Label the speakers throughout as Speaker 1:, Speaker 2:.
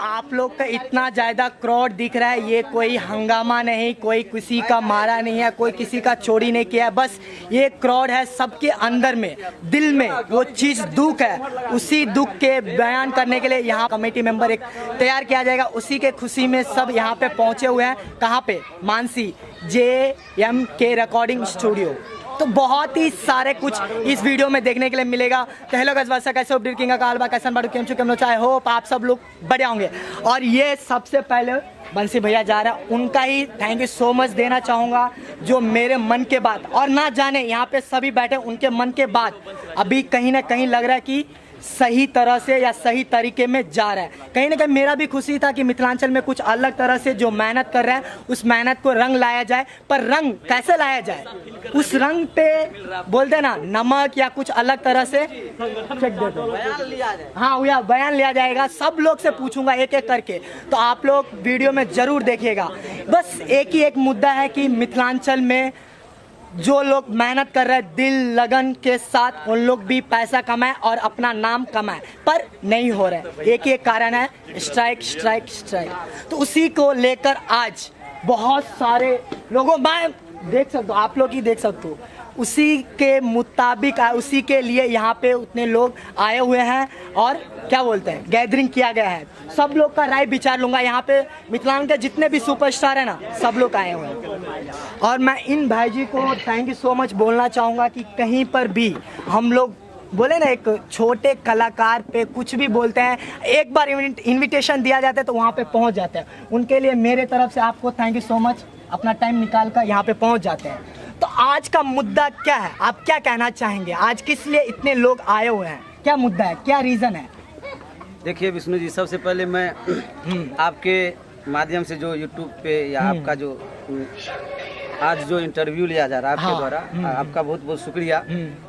Speaker 1: आप लोग का इतना ज़्यादा क्राउड दिख रहा है, ये कोई हंगामा नहीं, कोई किसी का मारा नहीं है, कोई किसी का चोरी नहीं किया है। बस ये क्राउड है, सबके अंदर में दिल में वो चीज़ दुख है, उसी दुख के बयान करने के लिए यहाँ कमेटी मेंबर एक तैयार किया जाएगा। उसी के खुशी में सब यहाँ पे पहुँचे हुए हैं। कहाँ पे? Mansi JMK recording studio. तो बहुत ही सारे कुछ इस वीडियो में देखने के लिए मिलेगा। तो हेलो गाइस, वासा कैसे हो? किंग का कालबा कैसन बाडू केम चुके हम लोग, चाहे होप आप सब लोग बढ़िया होंगे। और ये सबसे पहले बंसी भैया जा रहा है, उनका ही थैंक यू सो मच देना चाहूँगा, जो मेरे मन के बात और ना जाने यहाँ पे सभी बैठे उनके मन के बात अभी कहीं ना कहीं लग रहा है कि सही तरह से या सही तरीके में जा रहा है। कहीं ना कहीं मेरा भी खुशी था कि मिथिलांचल में कुछ अलग तरह से जो मेहनत कर रहे हैं उस मेहनत को रंग लाया जाए। पर रंग कैसे लाया जाए? उस रंग पे बोलते ना नमक या कुछ अलग तरह से चेक देते, हाँ भैया बयान लिया जाएगा। सब लोग से पूछूंगा एक एक करके, तो आप लोग वीडियो में जरूर देखिएगा। बस एक ही एक मुद्दा है कि मिथिलांचल में जो लोग मेहनत कर रहे हैं दिल लगन के साथ, उन लोग भी पैसा कमाए और अपना नाम कमाए, पर नहीं हो रहा है। एक ही एक कारण है, स्ट्राइक स्ट्राइक स्ट्राइक। तो उसी को लेकर आज बहुत सारे लोगों, मैं देख सकता हूँ, आप लोग ही देख सकते हो, उसी के मुताबिक उसी के लिए यहाँ पे उतने लोग आए हुए हैं और क्या बोलते हैं गैदरिंग किया गया है। सब लोग का राय विचार लूँगा। यहाँ पे मिथिलांचल के जितने भी सुपरस्टार हैं ना, सब लोग आए हुए हैं। और मैं इन भाई जी को थैंक यू सो मच बोलना चाहूँगा कि कहीं पर भी हम लोग बोले ना एक छोटे कलाकार पे कुछ भी बोलते हैं, एक बार इन्विटेशन दिया जाता है तो वहाँ पे पहुँच जाते हैं। उनके लिए मेरे तरफ से आपको थैंक यू सो मच, अपना टाइम निकाल कर यहाँ पे पहुँच जाते हैं। तो आज का मुद्दा क्या है, आप क्या कहना चाहेंगे? आज किस लिए इतने लोग आए हुए हैं, क्या मुद्दा है, क्या रीज़न है?
Speaker 2: देखिए विष्णु जी, सबसे पहले मैं आपके माध्यम से जो यूट्यूब पे या आपका जो आज जो इंटरव्यू लिया जा रहा है आपके द्वारा, आपका बहुत बहुत शुक्रिया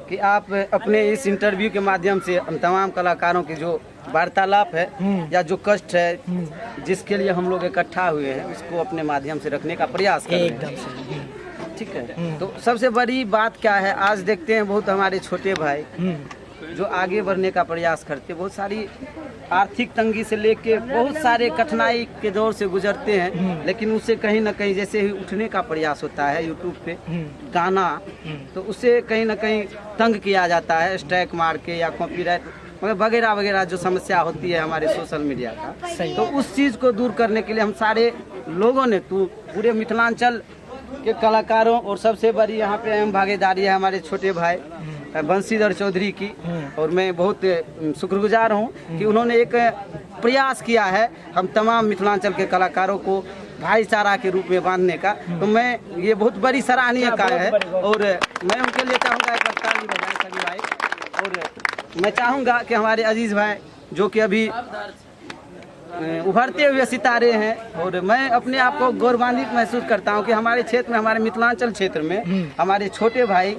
Speaker 2: कि आप अपने इस इंटरव्यू के माध्यम से हम तमाम कलाकारों की जो वार्तालाप है या जो कष्ट है जिसके लिए हम लोग इकट्ठा हुए हैं उसको अपने माध्यम से रखने का प्रयास कर रहे हैं। ठीक है, तो सबसे बड़ी बात क्या है, आज देखते हैं बहुत हमारे छोटे भाई जो आगे बढ़ने का प्रयास करते, बहुत सारी आर्थिक तंगी से लेके बहुत सारे कठिनाई के दौर से गुजरते हैं, लेकिन उससे कहीं ना कहीं जैसे ही उठने का प्रयास होता है यूट्यूब पे गाना, तो उससे कहीं ना कहीं तंग किया जाता है, स्ट्राइक मार के या कॉपीराइट वगैरह वगैरह जो समस्या होती है हमारे सोशल मीडिया का। तो उस चीज़ को दूर करने के लिए हम सारे लोगों ने पूरे मिथिलांचल के कलाकारों और सबसे बड़ी यहाँ पे अहम भागीदारी है हमारे छोटे भाई बंसीधर चौधरी की, और मैं बहुत शुक्रगुजार हूँ कि उन्होंने एक प्रयास किया है हम तमाम मिथिलांचल के कलाकारों को भाईचारा के रूप में बांधने का। तो मैं ये बहुत बड़ी सराहनीय कार्य है और मैं उनके लिए चाहूँगा एक बार ताली बजाएं सभी भाई। और मैं चाहूँगा कि हमारे अजीज भाई जो कि अभी उभरते हुए सितारे हैं, और मैं अपने आप को गौरवान्वित महसूस करता हूं कि हमारे क्षेत्र में, हमारे मिथिलांचल क्षेत्र में हमारे छोटे भाई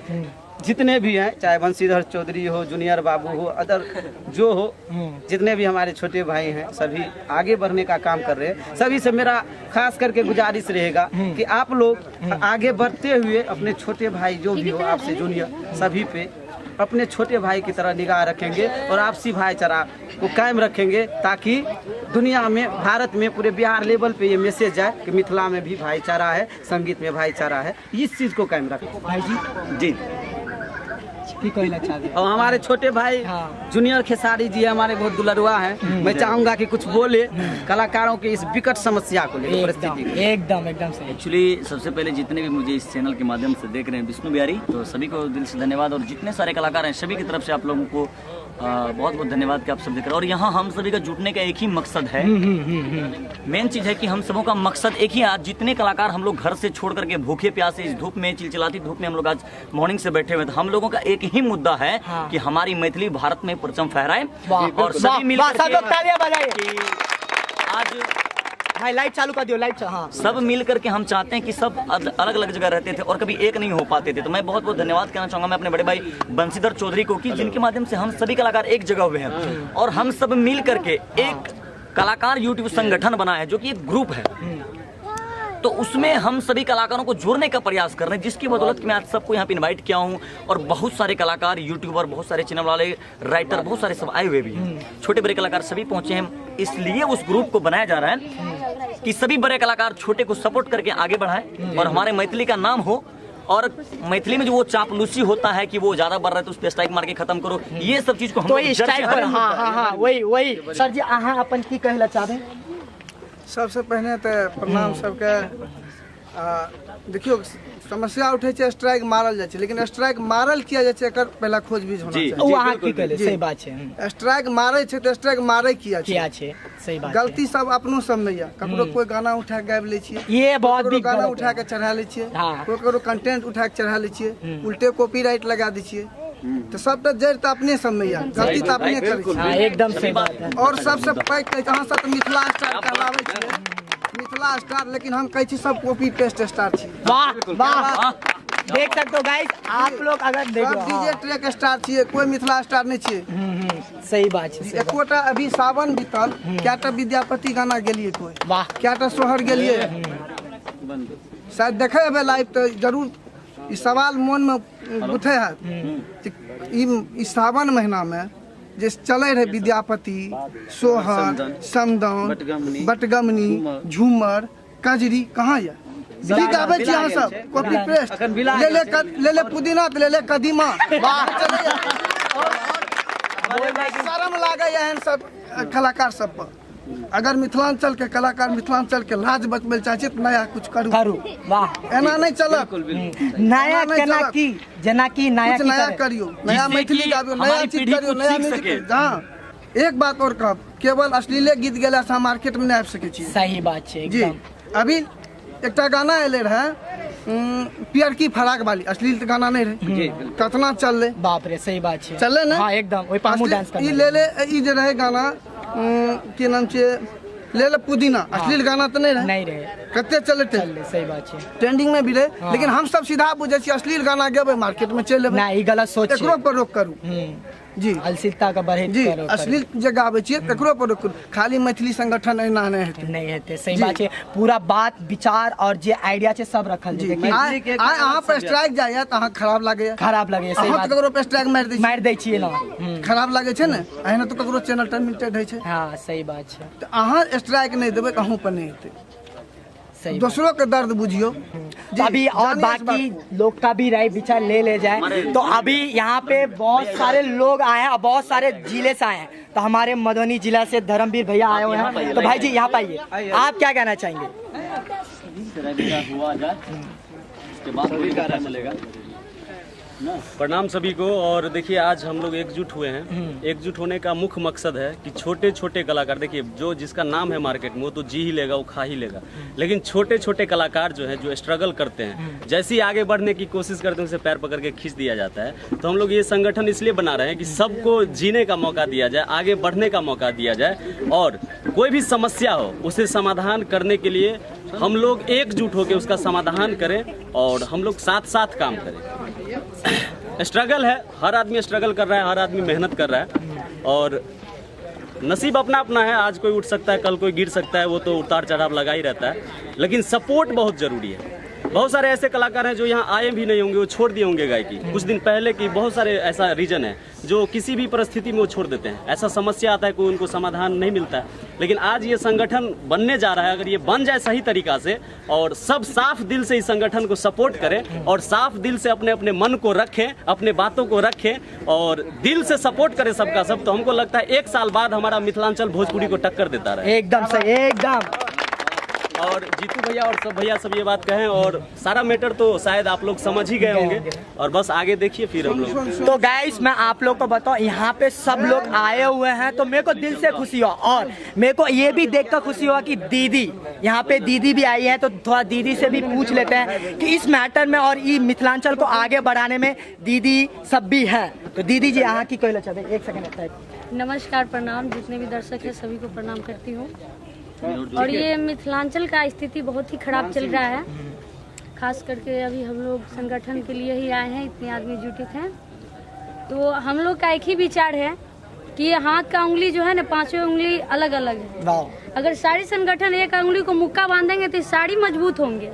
Speaker 2: जितने भी हैं, चाहे बंसीधर चौधरी हो, जूनियर बाबू हो, अदर जो हो, जितने भी हमारे छोटे भाई हैं सभी आगे बढ़ने का काम कर रहे हैं। सभी से मेरा खास करके गुजारिश रहेगा कि आप लोग आगे बढ़ते हुए अपने छोटे भाई जो भी हो आपसे जूनियर सभी पे अपने छोटे भाई की तरह निगाह रखेंगे और आपसी भाईचारा को कायम रखेंगे, ताकि दुनिया में, भारत में, पूरे बिहार लेवल पे ये मैसेज जाए कि मिथिला में भी भाईचारा है, संगीत में भाईचारा है। इस चीज़ को कायम रखें भाई जी। और हमारे छोटे भाई जूनियर खेसारी जी हमारे बहुत दुलरुआ हैं, मैं चाहूँगा कि कुछ बोले कलाकारों की इस विकट समस्या को लेकर परिस्थिति।
Speaker 1: एकदम सही।
Speaker 3: एक्चुअली सबसे पहले जितने भी मुझे इस चैनल के माध्यम से देख रहे हैं विष्णु बिहारी, तो सभी को दिल से धन्यवाद, और जितने सारे कलाकार हैं सभी की तरफ से आप लोगों को बहुत बहुत धन्यवाद कि आप सब देख रहे हैं। और यहाँ हम सभी का जुटने का एक ही मकसद है, मेन चीज़ है कि हम सबों का मकसद एक ही है। आज जितने कलाकार हम लोग घर से छोड़ करके भूखे प्यासे इस धूप में, चिलचिलाती धूप में हम लोग आज मॉर्निंग से बैठे हुए, तो हम लोगों का एक ही मुद्दा है कि हमारी मैथिली भारत में परचम फहराए और सभी मिलकर आज
Speaker 1: भाई लाइट चालू कर दियो, लाइट। हाँ,
Speaker 3: सब मिल करके हम चाहते हैं कि सब अलग अलग जगह रहते थे और कभी एक नहीं हो पाते थे। तो मैं बहुत बहुत धन्यवाद कहना चाहूँगा मैं अपने बड़े भाई बंसीधर चौधरी को, कि जिनके माध्यम से हम सभी कलाकार एक जगह हुए हैं और हम सब मिल करके एक कलाकार यूट्यूब संगठन बना है, जो कि एक ग्रुप है। तो उसमें हम सभी कलाकारों को जोड़ने का प्रयास कर रहे हैं, जिसकी बदौलत मैं आज सबको यहाँ पे इनवाइट किया हूँ। और बहुत सारे कलाकार, यूट्यूबर, बहुत सारे चैनल वाले, राइटर, बहुत सारे सब आए हुए भी हैं। छोटे बड़े कलाकार सभी पहुंचे हैं, इसलिए उस ग्रुप को बनाया जा रहा है कि सभी बड़े कलाकार छोटे को सपोर्ट करके आगे बढ़ाएं और हमारे मैथिली का नाम हो। और मैथिली में जो वो चापलूसी होता है कि वो ज्यादा बढ़ रहा है तो उस पर स्ट्राइक मार के खत्म करो, ये सब चीज को हम
Speaker 1: तो इस टाइप पर हाँ वही सर जी अहाँ अपन की कहला चाहते हैं।
Speaker 4: सबसे पहले तो प्रणाम सबके। देखियो समस्या उठे छै, स्ट्राइक मारल जाए छै, लेकिन स्ट्राइक मारल किया जाए छै एकर पहला खोजबीन होना चाहिए।
Speaker 1: वो अहाँ की कहले सही बात छै।
Speaker 4: स्ट्राइक मारे छै तो स्ट्राइक मारे किया
Speaker 1: छै, सही बात।
Speaker 4: गलती सब अपनो सब में या ककरो कोई गाना उठा के गाबि ले छियै,
Speaker 1: ये बहुत
Speaker 4: ककरो गाना उठा के चढ़ा ले छियै, ककरो कंटेंट उठा के चढ़ा ले छियै, उल्टे कॉपीराइट लगा दै छियै। तो सब तो जड़ तो अपने सब में या गलती तो अपने करै छियै,
Speaker 1: एकदम सही बात है।
Speaker 4: और सबसे पैघ अहाँ सब मिथिला स्टार कहलाबै छियै, मिथिला स्टार, लेकिन हम कहै छी सब कॉपी पेस्ट स्टार छी।
Speaker 1: वाह वाह, देख सकते हो गाइस आप लोग, अगर देखो
Speaker 4: डीजे ट्रैक स्टार छियै, कोई मिथिला स्टार नहीं छियै।
Speaker 1: सही बात छै।
Speaker 4: एकोटा अभी सावन बीतल, क्याटा विद्यापति गाना गेलिए, कोई
Speaker 1: वाह,
Speaker 4: क्याटा सोहर गेलिए, शायद देखे हेबै लाइव तो जरूर ई सवाल मन में उठे है। ई सावन महीना में जे चले रहे विद्यापति, सोहर, समदौन, बटगमनी, झूमर, कजरी, कहाँ या की गाबै छी अहाँ सब कॉपी पेस्ट? ले ले पुदीना ले ले कदीमा। वाह, शर्म लागे एहन सब कलाकार सब पर। अगर मिथिलांचल के कलाकार मिथिलांचल के लाज बचबै चाहे छी तो नया कुछ करू।
Speaker 1: वाह,
Speaker 4: एना नहीं चलत।
Speaker 1: नया केना की, जेना की नया
Speaker 4: कुछ नया करियो, नया मैथिली गाबियो, नया चीज करियो, नया म्यूजिक। हाँ, एक बात और कहब, केवल अश्लीले गीत गेला से मार्केट में नहीं आबि सकै छी।
Speaker 1: सही बात छै
Speaker 4: जी। अभी एकटा गाना एले रहे पियर की फराक वाली, अश्लील गाना नहीं रहे, कतना चलले।
Speaker 1: बाप रे, सही बात छै,
Speaker 4: चलले ना।
Speaker 1: हाँ एकदम, ओइ पर हमहूँ डांस कर।
Speaker 4: ई ले ले ई जे रहे गाना के नाम छै ले ले पुदीना, अश्लील गाना तो नहीं रहे, कते चले थे,
Speaker 1: सही बात छै,
Speaker 4: ट्रेंडिंग में भी रहे। लेकिन हम सब सीधा बुझे छी अश्लील गाना गेबे मार्केट में चल लेबे,
Speaker 1: नहीं, ई गलत सोच छै।
Speaker 4: एकरो पर रोक करू। जी,
Speaker 1: अश्लीलता का बढ़े
Speaker 4: जी, अश्लील जे गाबै छियै तकरो पर रोक करू। खाली मैथिली संगठन एना नहीं हेतै, सही बात छै। पूरा बात विचार और जे आइडिया छै सब रखल छै। आइ अहाँ पर स्ट्राइक जाय त अहाँ खराब लागैया, सही बात। ककरो पर स्ट्राइक मार दै छियै ना, खराब लागै छै ने। एहन तो ककरो चैनल टर्मिनेटेड होइ छै।
Speaker 1: हाँ, सही बात छै।
Speaker 4: तो अहाँ स्ट्राइक नहीं देबै कहूँ पर नहीं हेतै। दूसरों के दर्द बुझियो।
Speaker 1: अभी और बाकी लोग का भी राय विचार ले जाए तो अभी यहाँ पे बहुत सारे लोग आए हैं और बहुत सारे जिले से आए हैं। तो हमारे मधुबनी जिला से धर्मवीर भैया आए हुए हैं। तो भाई जी यहाँ पे आइए, आप क्या कहना चाहेंगे?
Speaker 5: प्रणाम सभी को। और देखिए आज हम लोग एकजुट हुए हैं। एकजुट होने का मुख्य मकसद है कि छोटे छोटे कलाकार, देखिए जो जिसका नाम है मार्केट में वो तो जी ही लेगा, वो खा ही लेगा, लेकिन छोटे छोटे कलाकार जो है जो स्ट्रगल करते हैं, जैसे ही आगे बढ़ने की कोशिश करते हैं उसे पैर पकड़ के खींच दिया जाता है। तो हम लोग ये संगठन इसलिए बना रहे हैं कि सबको जीने का मौका दिया जाए, आगे बढ़ने का मौका दिया जाए, और कोई भी समस्या हो उसे समाधान करने के लिए हम लोग एकजुट होकर उसका समाधान करें और हम लोग साथ साथ काम करें। स्ट्रगल है, हर आदमी स्ट्रगल कर रहा है, हर आदमी मेहनत कर रहा है और नसीब अपना अपना है। आज कोई उठ सकता है, कल कोई गिर सकता है, वो तो उतार चढ़ाव लगा ही रहता है, लेकिन सपोर्ट बहुत जरूरी है। बहुत सारे ऐसे कलाकार हैं जो यहाँ आए भी नहीं होंगे, वो छोड़ दिए होंगे गायकी कुछ दिन पहले की। बहुत सारे ऐसा रीजन है जो किसी भी परिस्थिति में वो छोड़ देते हैं। ऐसा समस्या आता है, कोई उनको समाधान नहीं मिलता है। लेकिन आज ये संगठन बनने जा रहा है, अगर ये बन जाए सही तरीका से और सब साफ दिल से इस संगठन को सपोर्ट करें और साफ दिल से अपने अपने मन को रखें, अपने बातों को रखें और दिल से सपोर्ट करें सबका सब, तो हमको लगता है 1 साल बाद हमारा मिथिलांचल भोजपुरी को टक्कर देता रहे।
Speaker 1: एकदम सही, एकदम।
Speaker 5: और जीतू भैया और सब भैया सब ये बात कहें और सारा मैटर तो शायद आप लोग समझ ही गए होंगे और बस आगे देखिए फिर हम लोग।
Speaker 1: तो गाइस मैं आप लोग को बताऊं, यहाँ पे सब लोग आए हुए हैं तो मेरे को दिल से खुशी हुआ और मेरे को ये भी देखकर खुशी हुआ कि दीदी यहाँ पे दीदी भी आई है। तो थोड़ा दीदी से भी पूछ लेते हैं कि इस मैटर में और ये मिथिलांचल को आगे बढ़ाने में दीदी सब भी है। तो दीदी जी यहाँ की कोई लच्छा दे, 1 सेकंड।
Speaker 6: नमस्कार, प्रणाम। जितने भी दर्शक है सभी को प्रणाम करती हूँ। और ये मिथिलांचल का स्थिति बहुत ही खराब चल रहा है, खास करके अभी हम लोग संगठन के लिए ही आए हैं, इतने आदमी जुटे हैं। तो हम लोग का एक ही विचार है कि ये हाथ का उंगली जो है ना, पांचों उंगली अलग अलग है।
Speaker 1: वाह।
Speaker 6: अगर साड़ी संगठन एक उंगली को मुक्का बांधेंगे तो साड़ी मजबूत होंगे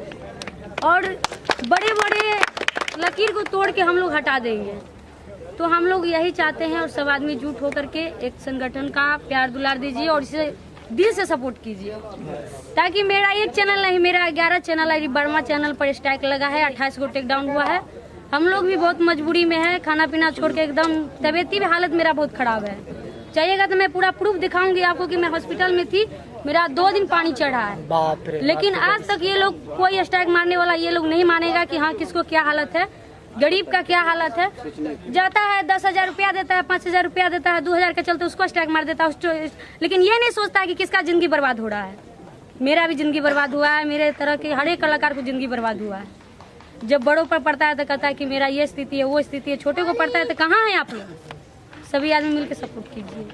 Speaker 6: और बड़े बड़े लकीर को तोड़ के हम लोग हटा देंगे। तो हम लोग यही चाहते हैं और सब आदमी जुट होकर के एक संगठन का प्यार दुलार दीजिए और इसे दिल से सपोर्ट कीजिए, ताकि मेरा एक चैनल नहीं, मेरा 11 चैनल है। बर्मा चैनल पर स्ट्राइक लगा है, 28 को टेक डाउन हुआ है। हम लोग भी बहुत मजबूरी में है, खाना पीना छोड़ के एकदम तबीयती हालत मेरा बहुत खराब है। चाहिएगा तो मैं पूरा प्रूफ दिखाऊंगी आपको कि मैं हॉस्पिटल में थी, मेरा 2 दिन पानी चढ़ा है।
Speaker 1: बाप रे।
Speaker 6: लेकिन आज तक ये लोग कोई स्ट्राइक मारने वाला ये लोग नहीं मानेगा कि हाँ किसको क्या हालत है, गरीब का क्या हालत है। जाता है 10,000 रुपया देता है, 5,000 रुपया देता है, 2,000 के चलते उसको स्ट्राइक मार देता है। लेकिन ये नहीं सोचता है कि किसका जिंदगी बर्बाद हो रहा है। मेरा भी जिंदगी बर्बाद हुआ है, मेरे तरह के हर एक कलाकार को जिंदगी बर्बाद हुआ है। जब बड़ों पर पड़ता है तो कहता है कि मेरा ये स्थिति है, वो स्थिति है। छोटे को पड़ता है तो कहाँ है आप लोग? सभी आदमी मिलकर सपोर्ट कीजिए,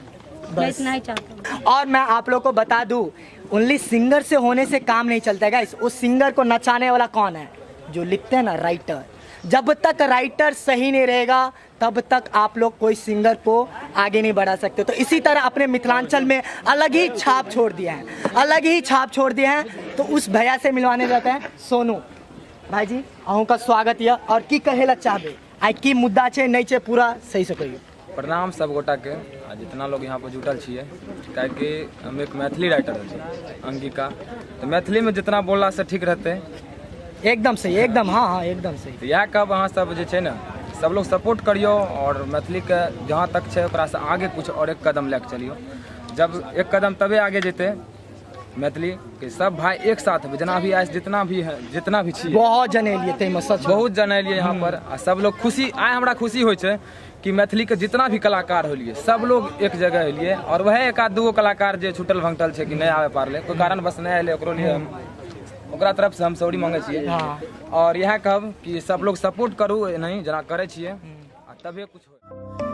Speaker 6: मैं इतना ही चाहता हूँ।
Speaker 1: और मैं आप लोग को बता दूं, ओनली सिंगर से होने से काम नहीं चलता है गाइस। उस सिंगर को नचाने वाला कौन है? जो लिखते हैं ना, राइटर। जब तक राइटर सही नहीं रहेगा तब तक आप लोग कोई सिंगर को आगे नहीं बढ़ा सकते। तो इसी तरह अपने मिथिलांचल में अलग ही छाप छोड़ दिया है, अलग ही छाप छोड़ दिया है। तो उस भैया से मिलवाने जाते हैं। सोनू भाई जी, अहूँ का स्वागत है। और की कहेला चाहबे आई की मुद्दा छे नहीं छे पूरा सही से कहियो।
Speaker 7: प्रणाम सब गोटा के, जितना लोग यहाँ पर जुटल छिए, काहेकि हम एक मैथिली राइटर छी अंगिका, तो मैथिली में जितना बोलला से ठीक रहते।
Speaker 1: एकदम सही, एकदम। हाँ हाँ, एकदम सही।
Speaker 7: तो यह कब अहाँ सब जे छै ने, सब लोग सपोर्ट करियो और मैथिली के जहाँ तक छै ओकरा से आगे कुछ और एक कदम लेके चलियो। जब एक कदम तबे आगे जेते मैथिली के सब भाई एक साथ जना भी आए, जितना भी छी, बहुत
Speaker 1: जने लिए थे,
Speaker 7: बहुत जने लिए यहाँ पर। आ सब लोग खुशी आए, हमरा खुशी होइ छै कि मैथिली के जितना भी कलाकार होलिए सब लोग एक जगह एलिए। और वह एक आध दूगो कलाकार जे छूटल भंगटल छै कि नहीं आवे पारले, कोई कारण बस नहीं आए, ओकरो लिए ओकरा तरफ से हम सॉरी मांगे छिए। और यह कहब कि सब लोग सपोर्ट करू, नहीं जना करे छिए, तबे कुछ हो।